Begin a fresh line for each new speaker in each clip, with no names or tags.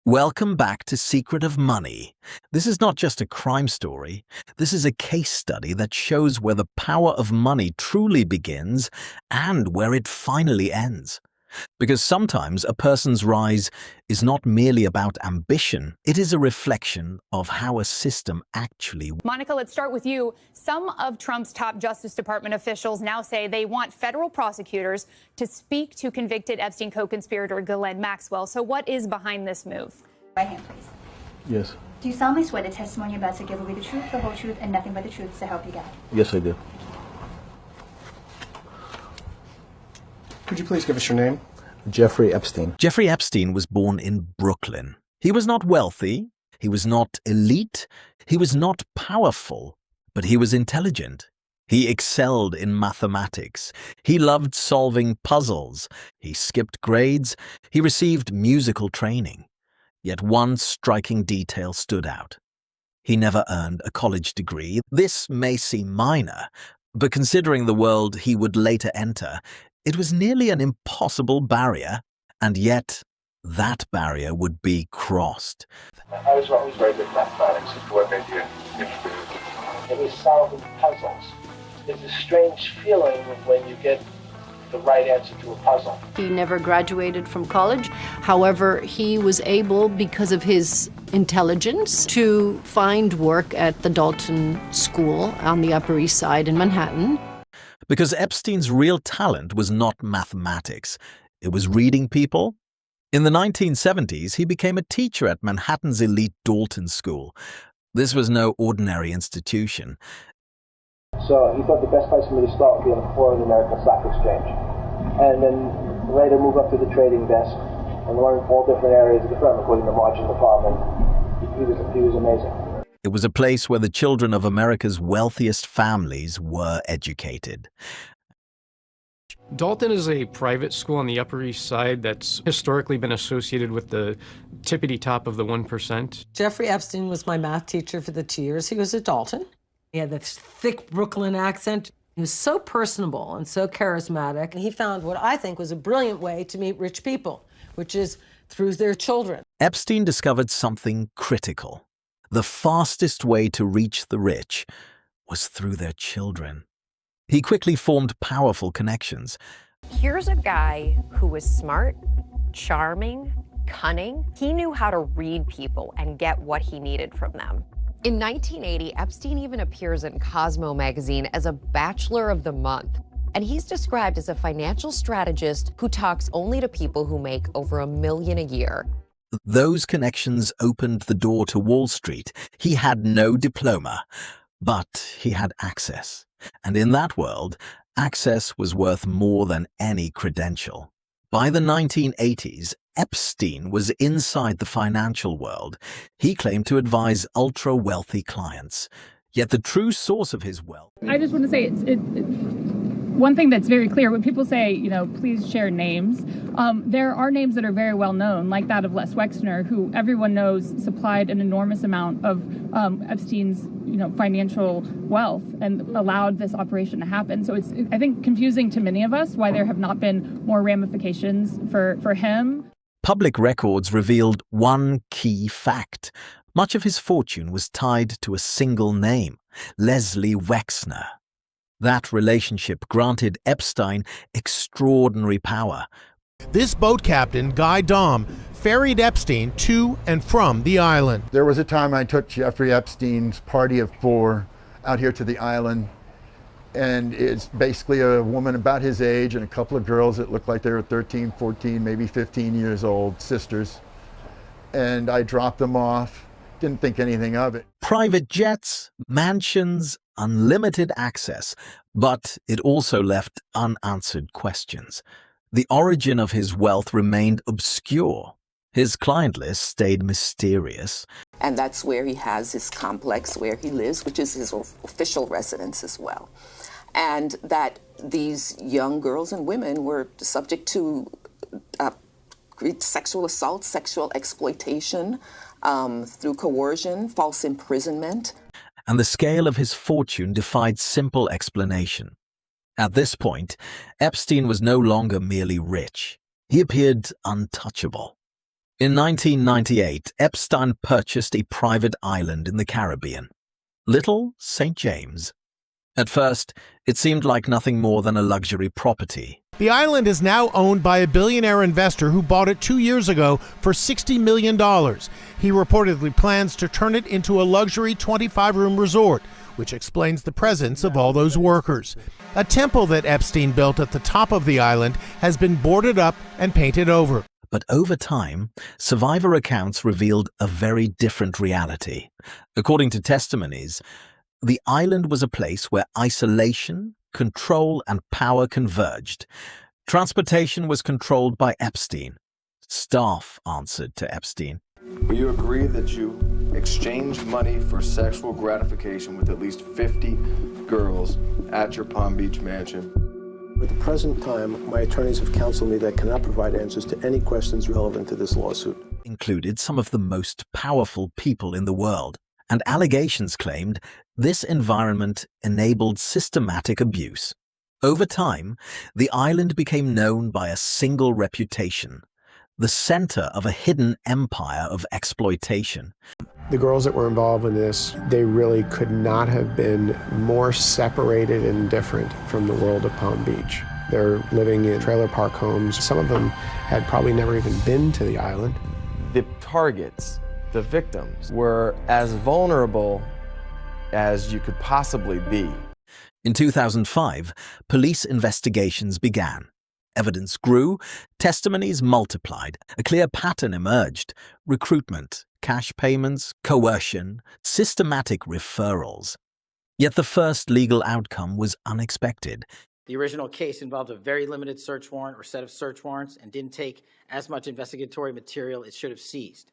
Welcome back to Secret of Money. This is not just a crime story. This is a case study that shows where the power of money truly begins and where it finally ends. Because sometimes a person's rise is not merely about ambition, it is a reflection of how a system actually works.
Monica, let's start with you. Some of Trump's top Justice Department officials now say they want federal prosecutors to speak to convicted Epstein co-conspirator Ghislaine Maxwell. So what is behind this move?
Right hand, please.
Yes.
Do you solemnly swear the testimony you're about to give will be the truth, the whole truth, and nothing but the truth to help you God?
Yes, I do.
Could you please give us your name?
Jeffrey Epstein.
Jeffrey Epstein was born in Brooklyn. He was not wealthy, he was not elite, he was not powerful, but he was intelligent. He excelled in mathematics. He loved solving puzzles. He skipped grades. He received musical training. Yet one striking detail stood out. He never earned a college degree. This may seem minor, but considering the world he would later enter, it was nearly an impossible barrier, and yet that barrier would be crossed.
I was always very good at mathematics. It's what made you interested. It was solving puzzles. It's a strange feeling when you get the right answer to a puzzle.
He never graduated from college. However, he was able, because of his intelligence, to find work at the Dalton School on the Upper East Side in Manhattan.
Because Epstein's real talent was not mathematics, it was reading people. In the 1970s, he became a teacher at Manhattan's elite Dalton School. This was no ordinary institution.
So he thought the best place for me to start would be on the floor of the American Stock Exchange. And then later move up to the trading desk and learn all different areas of the firm, including the margin department. He was amazing.
It was a place where the children of America's wealthiest families were educated.
Dalton is a private school on the Upper East Side that's historically been associated with the tippity top of the 1%.
Jeffrey Epstein was my math teacher for the 2 years he was at Dalton. He had this thick Brooklyn accent. He was so personable and so charismatic. And he found what I think was a brilliant way to meet rich people, which is through their children.
Epstein discovered something critical. The fastest way to reach the rich was through their children. He quickly formed powerful connections.
Here's a guy who was smart, charming, cunning. He knew how to read people and get what he needed from them. In 1980, Epstein even appears in Cosmo magazine as a Bachelor of the Month. And he's described as a financial strategist who talks only to people who make over $1 million a year.
Those connections opened the door to Wall Street. He had no diploma, but he had access. And in that world, access was worth more than any credential. By the 1980s, Epstein was inside the financial world. He claimed to advise ultra-wealthy clients. Yet the true source of his wealth...
I just want to say, one thing that's very clear, when people say, please share names, there are names that are very well known, like that of Les Wexner, who everyone knows supplied an enormous amount of Epstein's, financial wealth and allowed this operation to happen. So it's, I think, confusing to many of us why there have not been more ramifications for him.
Public records revealed one key fact. Much of his fortune was tied to a single name, Leslie Wexner. That relationship granted Epstein extraordinary power.
This boat captain, Guy Dom, ferried Epstein to and from the island.
There was a time I took Jeffrey Epstein's party of 4 out here to the island, and it's basically a woman about his age and a couple of girls that looked like they were 13, 14, maybe 15 years old, sisters. And I dropped them off, didn't think anything of it.
Private jets, mansions, unlimited access, but it also left unanswered questions. The origin of his wealth remained obscure. His client list stayed mysterious.
And that's where he has his complex where he lives, which is his official residence as well. And that these young girls and women were subject to sexual assault, sexual exploitation, through coercion, false imprisonment.
And the scale of his fortune defied simple explanation. At this point, Epstein was no longer merely rich. He appeared untouchable. In 1998, Epstein purchased a private island in the Caribbean, Little St. James. At first, it seemed like nothing more than a luxury property.
The island is now owned by a billionaire investor who bought it 2 years ago for $60 million. He reportedly plans to turn it into a luxury 25-room resort, which explains the presence of all those workers. A temple that Epstein built at the top of the island has been boarded up and painted over.
But over time, survivor accounts revealed a very different reality. According to testimonies, the island was a place where isolation, control, and power converged. Transportation was controlled by Epstein. Staff answered to Epstein.
Will you agree that you exchanged money for sexual gratification with at least 50 girls at your Palm Beach mansion?
At the present time, my attorneys have counseled me that cannot provide answers to any questions relevant to this lawsuit.
Included some of the most powerful people in the world, and allegations claimed this environment enabled systematic abuse. Over time, the island became known by a single reputation, the center of a hidden empire of exploitation.
The girls that were involved in this, they really could not have been more separated and different from the world of Palm Beach. They're living in trailer park homes. Some of them had probably never even been to the island.
The targets, the victims, were as vulnerable as you could possibly be.
In 2005, police investigations began. Evidence grew, testimonies multiplied, a clear pattern emerged: recruitment, cash payments, coercion, systematic referrals. Yet the first legal outcome was unexpected.
The original case involved a very limited search warrant or set of search warrants and didn't take as much investigatory material it should have seized.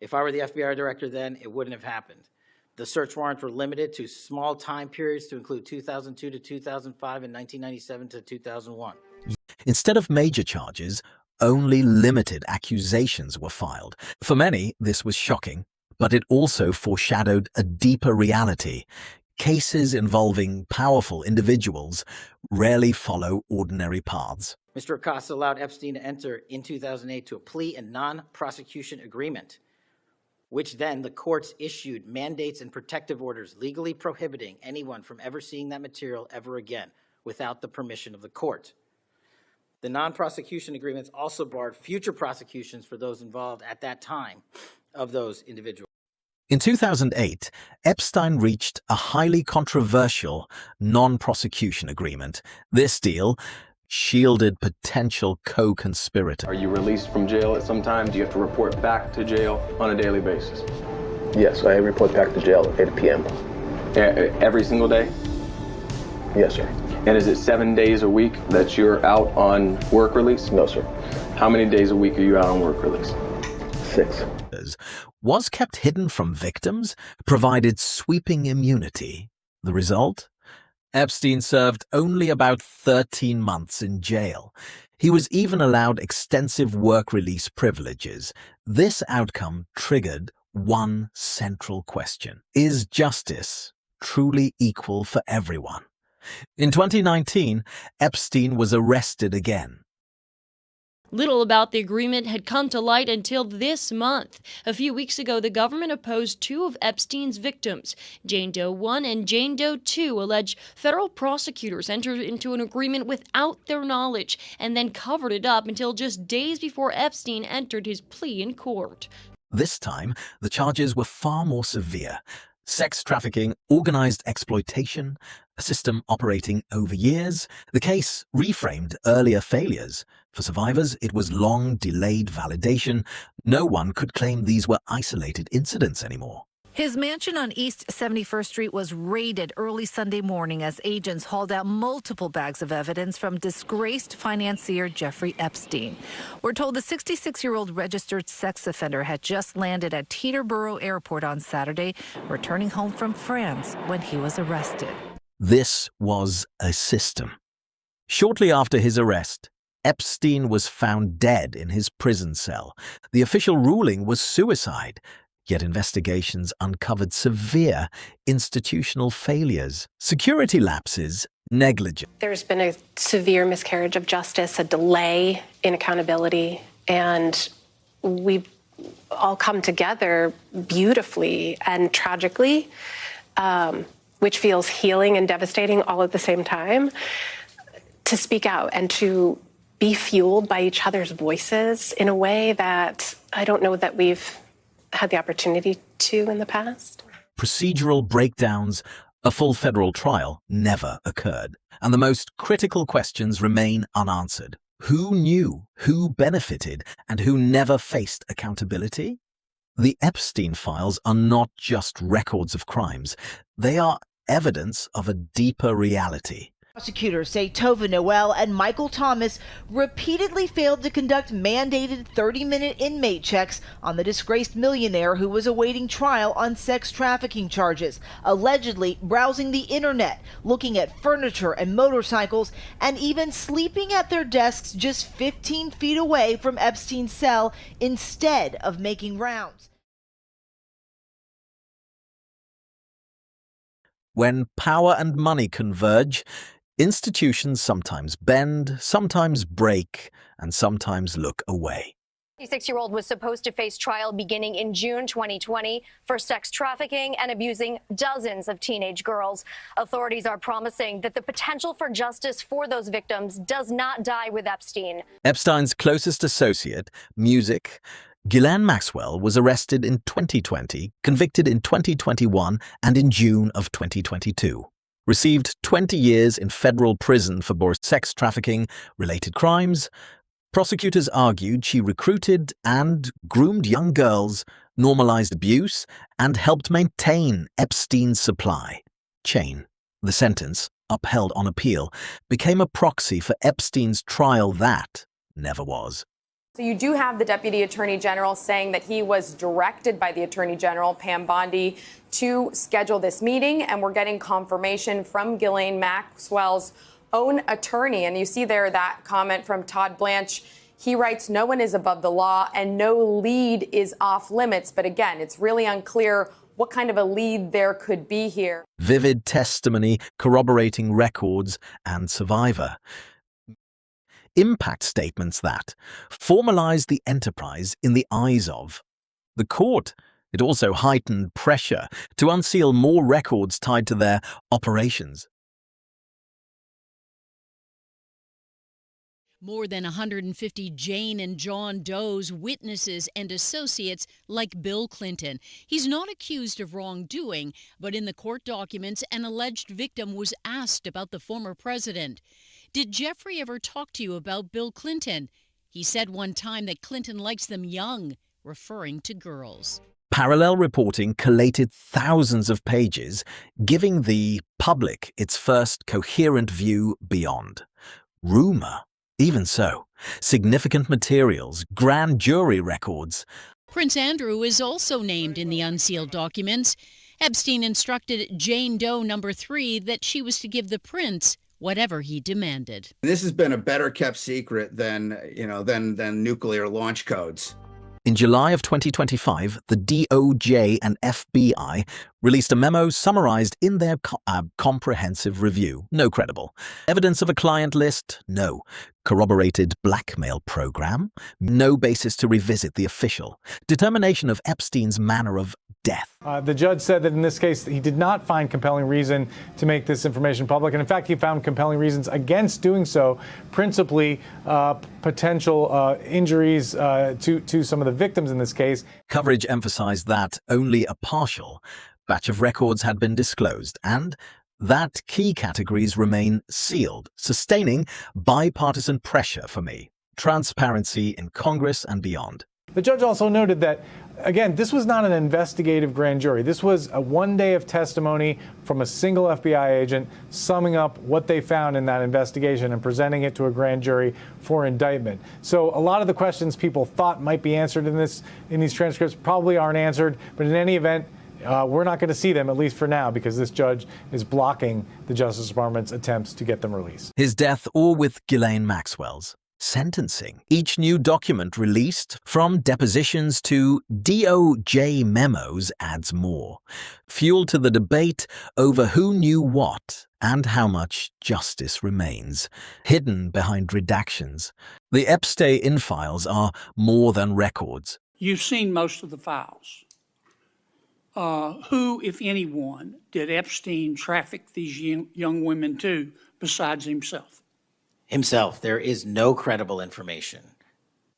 If I were the FBI director then, it wouldn't have happened. The search warrants were limited to small time periods to include 2002 to 2005 and 1997 to 2001.
Instead of major charges, only limited accusations were filed. For many, this was shocking, but it also foreshadowed a deeper reality. Cases involving powerful individuals rarely follow ordinary paths.
Mr. Acosta allowed Epstein to enter in 2008 to a plea and non-prosecution agreement, which then the courts issued mandates and protective orders legally prohibiting anyone from ever seeing that material ever again without the permission of the court. The non-prosecution agreements also barred future prosecutions for those involved at that time of those individuals.
In 2008, Epstein reached a highly controversial non-prosecution agreement. This deal shielded potential co-conspirators.
Are you released from jail at some time? Do you have to report back to jail on a daily basis?
Yes, I report back to jail at 8 p.m.
Every single day?
Yes, sir.
And is it 7 days a week that you're out on work release?
No, sir.
How many days a week are you out on work release?
6.
Was kept hidden from victims, provided sweeping immunity. The result? Epstein served only about 13 months in jail. He was even allowed extensive work release privileges. This outcome triggered one central question: is justice truly equal for everyone? In 2019, Epstein was arrested again.
Little about the agreement had come to light until this month. A few weeks ago, the government opposed 2 of Epstein's victims. Jane Doe 1 and Jane Doe 2 allege federal prosecutors entered into an agreement without their knowledge and then covered it up until just days before Epstein entered his plea in court.
This time, the charges were far more severe: sex trafficking, organized exploitation, a system operating over years. The case reframed earlier failures. For survivors, it was long delayed validation. No one could claim these were isolated incidents anymore.
His mansion on East 71st Street was raided early Sunday morning as agents hauled out multiple bags of evidence from disgraced financier Jeffrey Epstein. We're told the 66-year-old registered sex offender had just landed at Teterboro Airport on Saturday, returning home from France when he was arrested.
This was a system. Shortly after his arrest, Epstein was found dead in his prison cell. The official ruling was suicide. Yet investigations uncovered severe institutional failures, security lapses, negligence.
There's been a severe miscarriage of justice, a delay in accountability, and we've all come together beautifully and tragically, which feels healing and devastating all at the same time, to speak out and to be fueled by each other's voices in a way that I don't know that we've had the opportunity to in the past.
Procedural breakdowns, a full federal trial never occurred, and the most critical questions remain unanswered. Who knew, who benefited, and who never faced accountability? The Epstein files are not just records of crimes. They are evidence of a deeper reality.
Prosecutors say Tova Noel and Michael Thomas repeatedly failed to conduct mandated 30-minute inmate checks on the disgraced millionaire who was awaiting trial on sex trafficking charges, allegedly browsing the internet, looking at furniture and motorcycles, and even sleeping at their desks just 15 feet away from Epstein's cell instead of making rounds.
When power and money converge, institutions sometimes bend, sometimes break, and sometimes look away.
The 26-year-old was supposed to face trial beginning in June 2020 for sex trafficking and abusing dozens of teenage girls. Authorities are promising that the potential for justice for those victims does not die with Epstein.
Epstein's closest associate, music, Ghislaine Maxwell, was arrested in 2020, convicted in 2021, and in June of 2022. Received 20 years in federal prison for both sex trafficking-related crimes. Prosecutors argued she recruited and groomed young girls, normalized abuse, and helped maintain Epstein's supply chain. The sentence, upheld on appeal, became a proxy for Epstein's trial that never was.
So you do have the Deputy Attorney General saying that he was directed by the Attorney General, Pam Bondi, to schedule this meeting, and we're getting confirmation from Ghislaine Maxwell's own attorney. And you see there that comment from Todd Blanche. He writes, "No one is above the law and no lead is off limits." But again, it's really unclear what kind of a lead there could be here.
Vivid testimony corroborating records and survivor. Impact statements that formalized the enterprise in the eyes of the court. It also heightened pressure to unseal more records tied to their operations.
More than 150 Jane and John Doe's witnesses and associates like Bill Clinton. He's not accused of wrongdoing, but in the court documents, an alleged victim was asked about the former president. Did Jeffrey ever talk to you about Bill Clinton? He said one time that Clinton likes them young, referring to girls.
Parallel reporting collated thousands of pages, giving the public its first coherent view beyond rumor. Even so, significant materials, grand jury records.
Prince Andrew is also named in the unsealed documents. Epstein instructed Jane Doe No. 3 that she was to give the prince whatever he demanded.
This has been a better kept secret than nuclear launch codes.
In July of 2025, the DOJ and FBI released a memo summarized in their comprehensive review. No credible. Evidence of a client list? No. Corroborated blackmail program? No basis to revisit the official. Determination of Epstein's manner of death.
The judge said that in this case, he did not find compelling reason to make this information public. And in fact, he found compelling reasons against doing so, principally potential injuries to some of the victims in this case.
Coverage emphasized that only a partial batch of records had been disclosed and that key categories remain sealed, sustaining bipartisan pressure for me. Transparency in Congress and beyond.
The judge also noted that, again, this was not an investigative grand jury. This was a one day of testimony from a single FBI agent summing up what they found in that investigation and presenting it to a grand jury for indictment. So a lot of the questions people thought might be answered in these transcripts probably aren't answered. But in any event, we're not going to see them, at least for now, because this judge is blocking the Justice Department's attempts to get them released.
His death, or with Ghislaine Maxwell's, sentencing. Each new document released, from depositions to DOJ memos, adds more fuel to the debate over who knew what and how much justice remains, hidden behind redactions. The Epstein files are more than records.
You've seen most of the files. Who, if anyone, did Epstein traffic these young women to besides himself?
Himself. There is no credible information.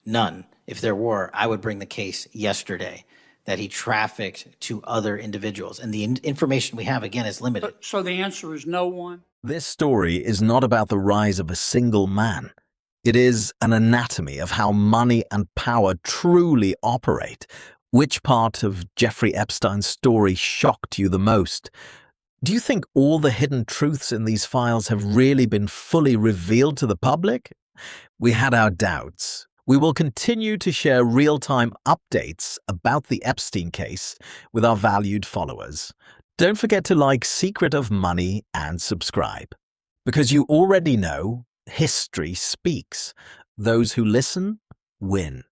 None. If there were, I would bring the case yesterday that he trafficked to other individuals. And the information we have, again, is limited.
So the answer is no one?
This story is not about the rise of a single man. It is an anatomy of how money and power truly operate. Which part of Jeffrey Epstein's story shocked you the most? Do you think all the hidden truths in these files have really been fully revealed to the public? We had our doubts. We will continue to share real-time updates about the Epstein case with our valued followers. Don't forget to like Secret of Money and subscribe. Because you already know, history speaks. Those who listen, win.